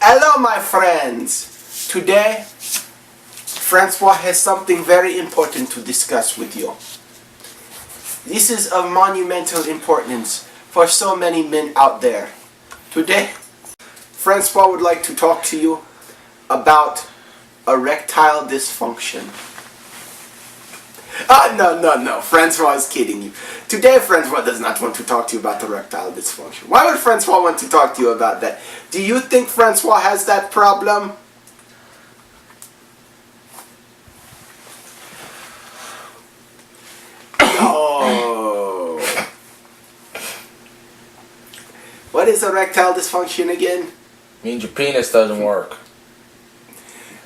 Hello, my friends. Today, Francois has something very important to discuss with you. This is of monumental importance for so many men out there. Today, Francois would like to talk to you about erectile dysfunction. No, Francois is kidding you. Today, Francois does not want to talk to you about erectile dysfunction. Why would Francois want to talk to you about that? Do you think Francois has that problem? No. What is erectile dysfunction again? Means your penis doesn't work.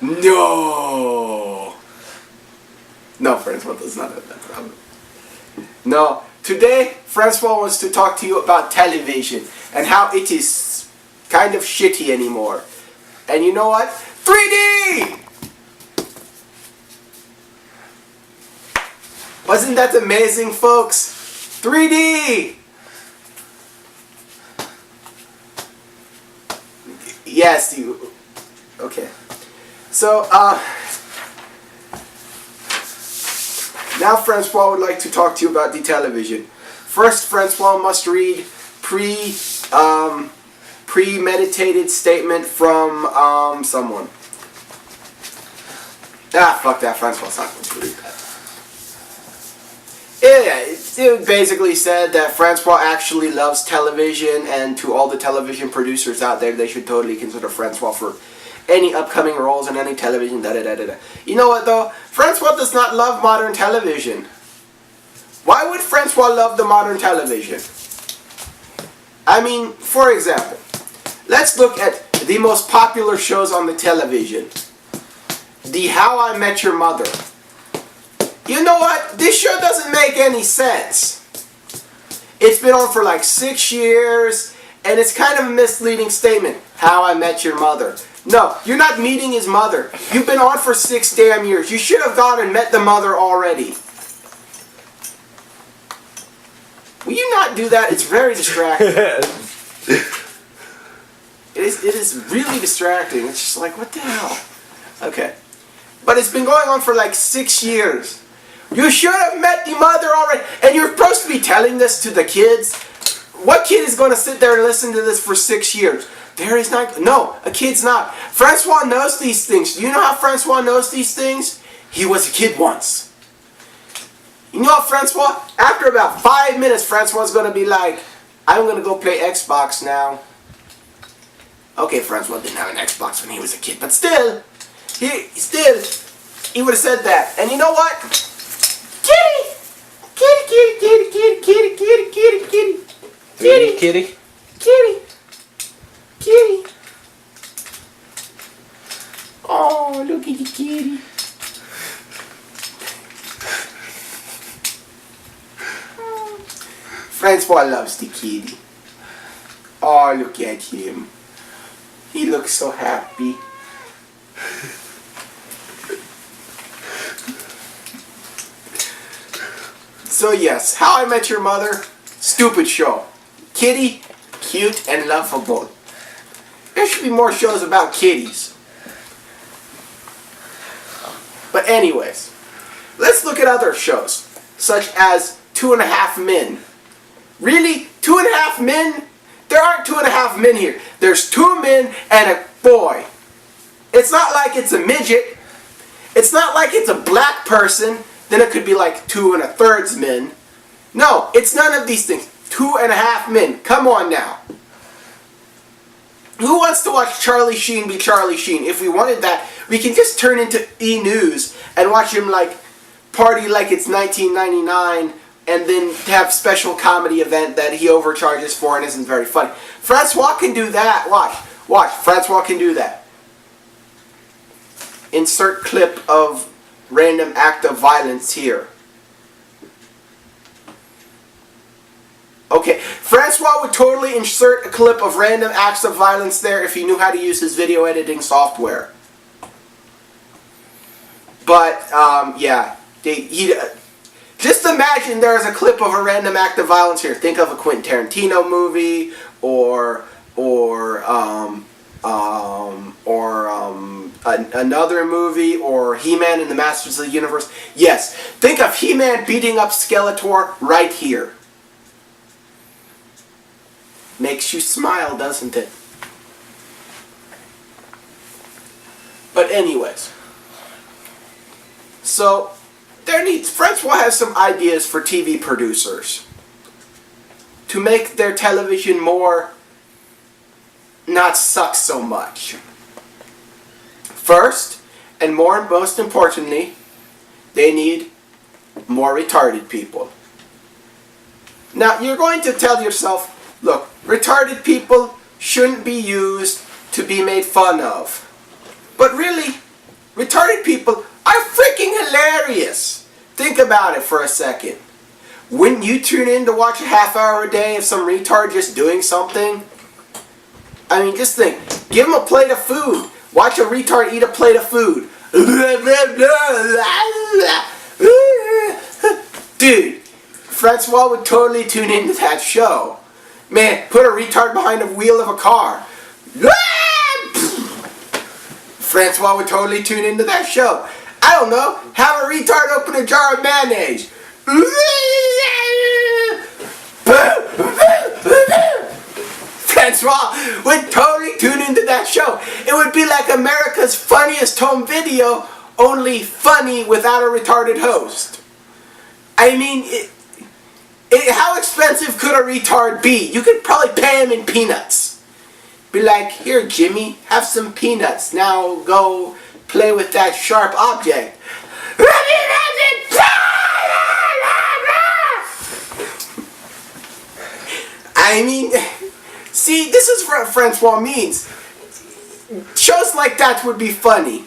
No. No, Francois does not have that problem. No. Today, Francois wants to talk to you about television and how it is kind of shitty anymore. And you know what? 3D! Wasn't that amazing, folks? 3D! Yes, you... Okay. So, now Francois would like to talk to you about the television. First, Francois must read premeditated statement from someone. Ah, fuck that. Francois not going to read that. Yeah, it basically said that Francois actually loves television, and to all the television producers out there, they should totally consider Francois for any upcoming roles in any television, da-da-da-da-da. You know what, though? Francois does not love modern television. Why would Francois love the modern television? I mean, for example, let's look at the most popular shows on the television. The How I Met Your Mother. You know what? This show doesn't make any sense. It's been on for like 6 years, and it's kind of a misleading statement. How I Met Your Mother. No, you're not meeting his mother. You've been on for 6 damn years. You should have gone and met the mother already. Will you not do that? It's very distracting. It is really distracting. It's just like, what the hell? Okay. But it's been going on for like 6 years. You should have met the mother already. And you're supposed to be telling this to the kids? What kid is going to sit there and listen to this for 6 years? There is not... No, a kid's not. Francois knows these things. Do you know how Francois knows these things? He was a kid once. You know what, Francois? After about 5 minutes, Francois is going to be like, I'm going to go play Xbox now. Okay, Francois didn't have an Xbox when he was a kid, but still, he would have said that. And you know what? Kitty! Kitty, kitty, kitty, kitty, kitty, kitty, kitty, kitty. Kitty, kitty. Kitty. Kitty. Oh, look at the kitty. Francois loves the kitty. Oh, look at him. He looks so happy. So yes, How I Met Your Mother, stupid show. Kitty, cute and lovable. There should be more shows about kitties. But anyways, let's look at other shows, such as 2.5 Men. Really? 2.5 Men? There aren't 2.5 men here. There's 2 men and a boy. It's not like it's a midget. It's not like it's a black person. Then it could be like 2 1/3 men. No, it's none of these things. 2.5 men. Come on now. Who wants to watch Charlie Sheen be Charlie Sheen? If we wanted that, we can just turn into E! News and watch him like party like it's 1999 and then have special comedy event that he overcharges for and isn't very funny. Francois can do that. Watch. Francois can do that. Insert clip of random act of violence here. Okay, Francois would totally insert a clip of random acts of violence there if he knew how to use his video editing software. But, yeah, just imagine there's a clip of a random act of violence here. Think of a Quentin Tarantino movie, or another movie, or He-Man and the Masters of the Universe. Yes, think of He-Man beating up Skeletor right here. Makes you smile, doesn't it? But anyways, so Francois has some ideas for TV producers to make their television more not suck so much. First, and most importantly, they need more retarded people. Now, you're going to tell yourself, look, retarded people shouldn't be used to be made fun of. But really, retarded people are freaking hilarious. Think about it for a second. Wouldn't you tune in to watch a half hour a day of some retard just doing something? I mean, just think. Give him a plate of food. Watch a retard eat a plate of food. Dude, Francois would totally tune into that show. Man, put a retard behind the wheel of a car. Francois would totally tune into that show. I don't know. Have a retard open a jar of mayonnaise. Francois would totally tune into that show. It would be like America's Funniest Home Video, only funny without a retarded host. I mean, how expensive could a retard be? You could probably pay him in peanuts. Be like, here Jimmy, have some peanuts. Now go play with that sharp object. I mean, see, this is what Francois means. Shows like that would be funny.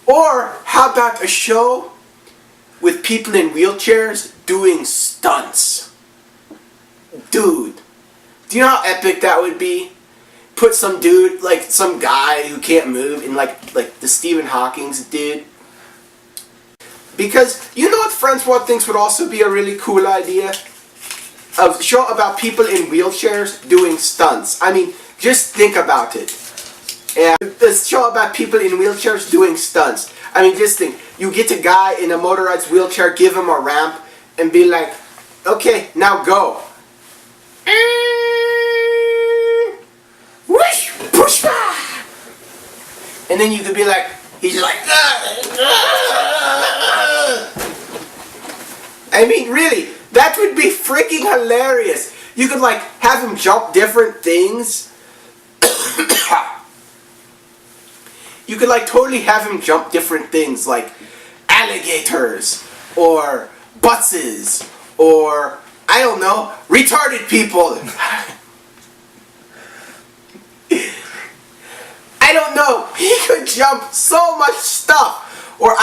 Or, how about a show with people in wheelchairs doing stunts? Dude, do you know how epic that would be? Put some dude, like some guy who can't move, in like the Stephen Hawking's dude. Because, you know what Francois thinks would also be a really cool idea? A show about people in wheelchairs doing stunts. I mean, just think about it. And this show about people in wheelchairs doing stunts. I mean, just think. You get a guy in a motorized wheelchair, give him a ramp, and be like, okay, now go. Whoosh, push, and then you could be like, he's just like, I mean, really, that would be freaking hilarious. You could like have him jump different things. You could like totally have him jump different things, like alligators, or buses, or, I don't know, retarded people. I don't know. He could jump so much stuff. Or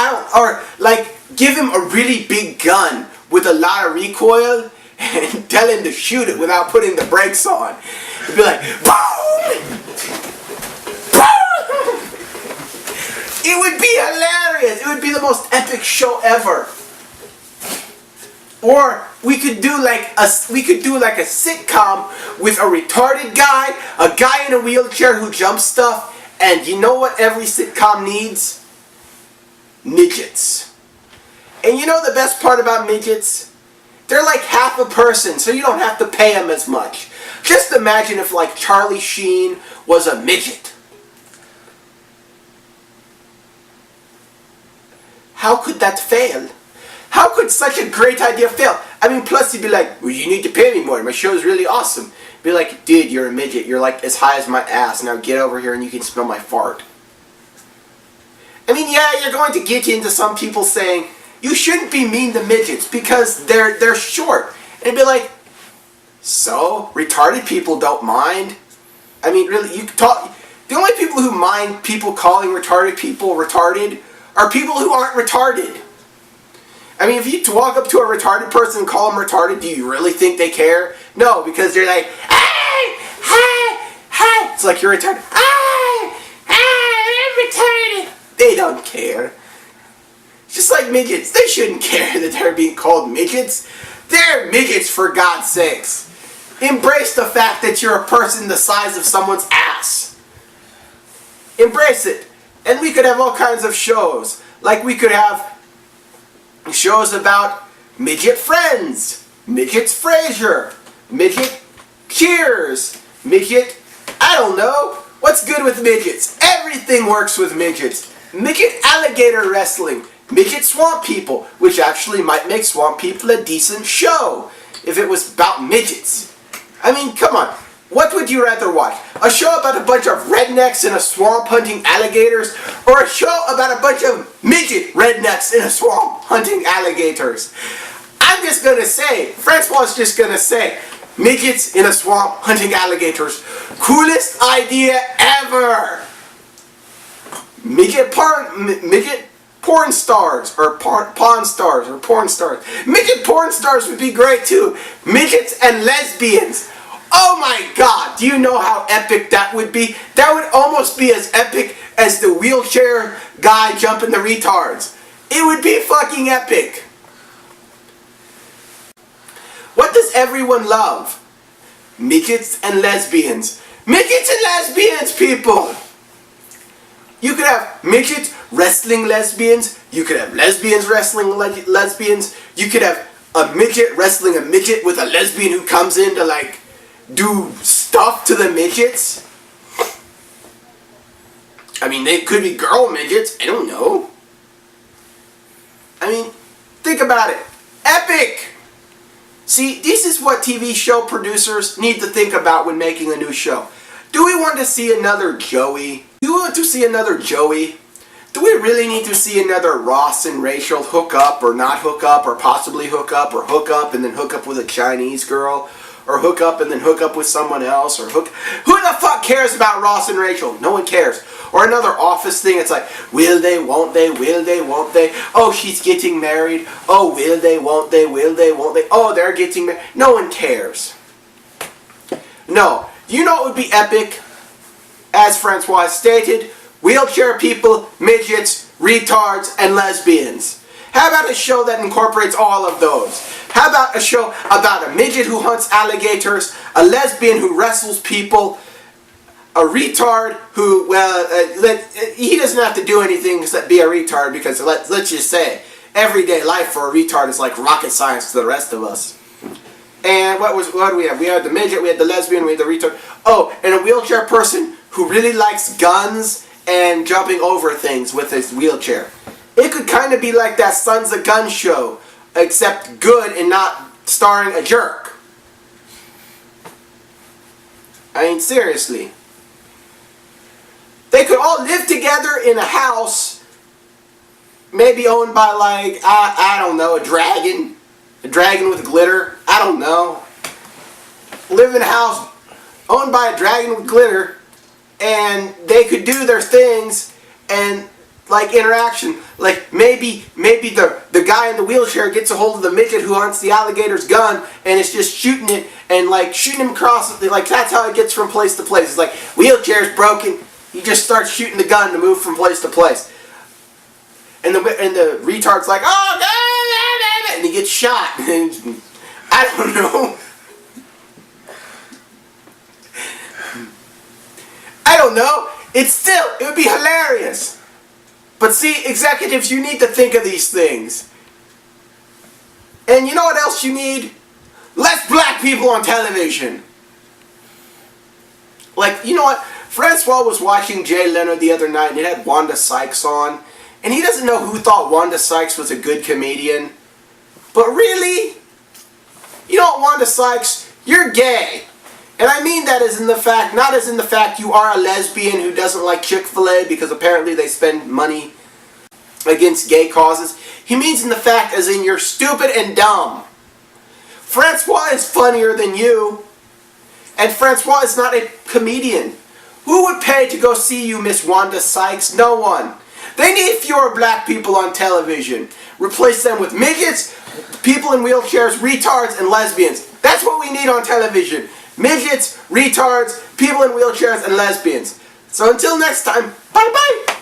like give him a really big gun with a lot of recoil and tell him to shoot it without putting the brakes on. He'd be like, boom! Boom! It would be hilarious. It would be the most epic show ever. Or we could do like a sitcom with a retarded guy, a guy in a wheelchair who jumps stuff. And you know what every sitcom needs? Midgets. And you know the best part about midgets? They're like half a person, so you don't have to pay them as much. Just imagine if like Charlie Sheen was a midget. How could that fail? How could such a great idea fail? I mean, plus you'd be like, well, you need to pay me more. My show is really awesome. Be like, dude, you're a midget. You're like as high as my ass. Now get over here and you can smell my fart. I mean, yeah, you're going to get into some people saying, you shouldn't be mean to midgets because they're short. And it'd be like, so? Retarded people don't mind? I mean, really, the only people who mind people calling retarded people retarded are people who aren't retarded. I mean, if you walk up to a retarded person and call them retarded, do you really think they care? No, because they're like, hey, hey, hey. It's like you're retarded. Hey, hey, I'm retarded. They don't care. Just like midgets. They shouldn't care that they're being called midgets. They're midgets, for God's sakes. Embrace the fact that you're a person the size of someone's ass. Embrace it. And we could have all kinds of shows. Like we could have shows about midget friends, midgets Frasier, midget Cheers, midget, I don't know. What's good with midgets? Everything works with midgets. Midget alligator wrestling, midget swamp people, which actually might make Swamp People a decent show if it was about midgets. I mean, come on. What would you rather watch? A show about a bunch of rednecks in a swamp hunting alligators, or a show about a bunch of midget rednecks in a swamp hunting alligators? I'm just gonna say, Francois is just gonna say, midgets in a swamp hunting alligators. Coolest idea ever! Midget porn stars, or pawn stars, or porn stars. Midget porn stars would be great too. Midgets and lesbians. Oh my god, do you know how epic that would be? That would almost be as epic as the wheelchair guy jumping the retards. It would be fucking epic. What does everyone love? Midgets and lesbians. Midgets and lesbians, people! You could have midgets wrestling lesbians. You could have lesbians wrestling lesbians. You could have a midget wrestling a midget with a lesbian who comes in to like do stuff to the midgets. I mean, they could be girl midgets. I don't know. I mean, think about it. Epic! See, this is what TV show producers need to think about when making a new show. Do we want to see another Joey? Do we want to see another Joey? Do we really need to see another Ross and Rachel hook up or not hook up or possibly hook up or hook up and then hook up with a Chinese girl? Or hook up and then hook up with someone else? Or hook... Who the fuck cares about Ross and Rachel? No one cares. Or another Office thing, it's like, will they, won't they, will they, won't they? Oh, she's getting married. Oh, will they, won't they, will they, won't they? Oh, they're getting married. No one cares. No. You know what would be epic? As Francois stated, wheelchair people, midgets, retards, and lesbians. How about a show that incorporates all of those? How about a show about a midget who hunts alligators, a lesbian who wrestles people, a retard who, well, he doesn't have to do anything except be a retard because, let's just say, everyday life for a retard is like rocket science to the rest of us. And what do we have? We had the midget, we had the lesbian, we had the retard. Oh, and a wheelchair person who really likes guns and jumping over things with his wheelchair. It could kind of be like that Sons of Guns show, except good and not starring a jerk. I mean, seriously. They could all live together in a house, maybe owned by like, I don't know, a dragon with glitter, I don't know. Live in a house owned by a dragon with glitter, and they could do their things and like interaction. Like maybe the guy in the wheelchair gets a hold of the midget who hunts the alligator's gun and it's just shooting it and like shooting him across, like that's how it gets from place to place. It's like, wheelchair's broken, he just starts shooting the gun to move from place to place. And the retard's like, oh, and he gets shot. I don't know. I don't know. It would be hilarious. But see, executives, you need to think of these things. And you know what else you need? Less black people on television. Like, you know what? Francois was watching Jay Leno the other night and it had Wanda Sykes on. And he doesn't know who thought Wanda Sykes was a good comedian. But really? You know what, Wanda Sykes? You're gay. And I mean that as in the fact, not as in the fact you are a lesbian who doesn't like Chick-fil-A because apparently they spend money against gay causes. He means in the fact as in you're stupid and dumb. Francois is funnier than you. And Francois is not a comedian. Who would pay to go see you, Miss Wanda Sykes? No one. They need fewer black people on television. Replace them with midgets, people in wheelchairs, retards, and lesbians. That's what we need on television. Midgets, retards, people in wheelchairs, and lesbians. So until next time, bye-bye.